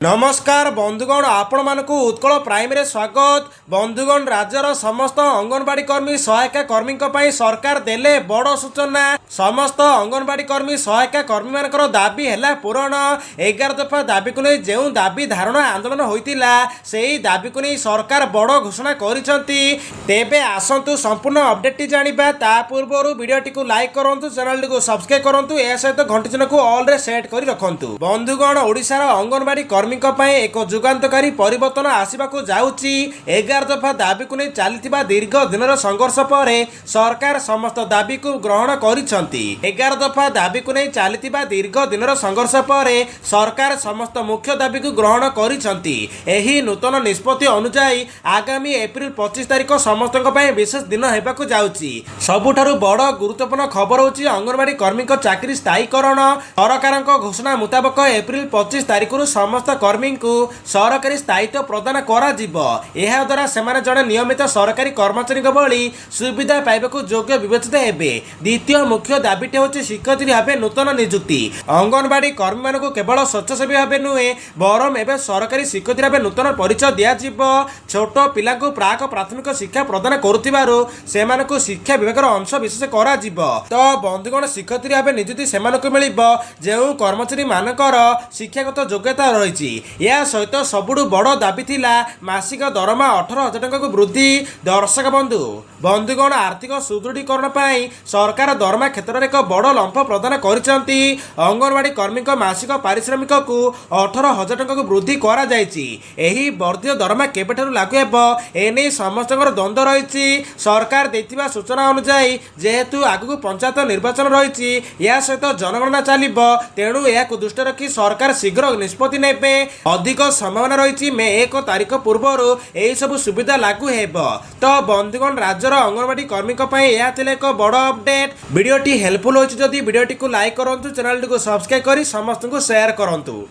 नमस्कार बंधुगण आपण मानक उत्कल प्राइम रे स्वागत। बंधुगण राज्यर समस्त अंगनवाड़ी कर्मी सहायिका कर्मी सरकार देले बड़ सूचना। समस्त अंगनवाड़ी कर्मी सहायिका कर्मी मानकर दाबी है पूरण। 11 दफा दाबी को नहीं जो दाबी धारणा आंदोलन होता से ही दाबी को नहीं सरकार बड़ घोषणा करिसेंती। तेबे आसंतु संपूर्ण अपडेट जानिबा। ता पूर्व वीडियोटी को लाइक करंतु, चैनल को सब्सक्राइब करंतु, ए सहित घंटी चिन्ह को ऑल रे सेट करी रखंतु। बंधुगण ओडिशा अंगनवाड़ी कर्मी एक जुगान्तकारी परिवर्तन आसवाक जाउची। 11 दफा दाबी को नहीं चली दीर्घ दिन संघर्ष पर सरकार समस्त दाबी को ग्रहण करिसेंती। 11 दफा दाबी को नहीं चली दीर्घ दिन संघर्ष पर सरकार समस्त मुख्य दाबी को ग्रहण करिसेंती। एही नूतन निष्पत्ति अनुसार आगामी एप्रिल 25 तारिख समस्त विशेष दिन होगाक जाउची। सबुठारु बड़ गुरुत्वपूर्ण खबर होची अंगनवाड़ी कर्मी चाकरी स्थायीकरण। सरकार घोषणा मुताबक एप्रिल 25 तारिख समस्त कर्मी को सरकारी स्थायित्व प्रदान करा जिवो। एहा द्वारा सेमाने जड़े नियमित सरकारी कर्मचारी भली सुविधा पाइबाकू योग्य विवेचित हेबे। द्वितीय मुख्य दाबीटे होची शिक्षयित्री भावे नूतन नियुक्ति। अंगनवाड़ी कर्मी मानकू केवल स्वच्छसेवी भावे नुहे बरम एवं सरकारी शिक्षयित्री भावे नूतन परिचय दिया जिवो। छोट पिलांकू प्राक प्राथमिक शिक्षा प्रदान करुथिबारु सेमानकू शिक्षा विभागर अंश विशेष करा जिवो। तो बंधुगण शिक्षयित्री भावे नियुक्ति सेमानकू मिलिबो जेउ कर्मचारी मानकर शिक्षागत योग्यता रही। या सहित सबुठु बड़ दाबी थिला मासिक दरमा 18,000 टंका को वृद्धि। दर्शक बंधुगण आर्थिक सुदृढ़ीकरण पर सरकार दरमा क्षेत्र में एक बड़ लंफ प्रदान करिसेंती। अंगनवाड़ी कर्मी मासिक पारिश्रमिक को 18,000 टंका को वृद्धि करा जायछि। एही वर्धित दरमा केबेठारु लागू हेबो एने समस्त द्वंद्व रही। सरकार देथिबा सूचना अनुसार जेहेतु आगु पंचायत निर्वाचन रही या सहित जनगणना चलिबो तेणु याकु दृष्टि रखी सरकार शीघ्र निष्पत्ति नेबे। अधिक संभावना रही मे 1 तारिख पूर्व यही सब सुविधा लागू हेबो। तो बंधुगण राज्यर अंगनवाड़ी कर्मी एक बड़ अपडेट। वीडियोटी हेल्पफुल होछि जदि वीडियोटी को लाइक करंतु, चैनल को सब्सक्राइब करी समस्त को शेयर करंतु।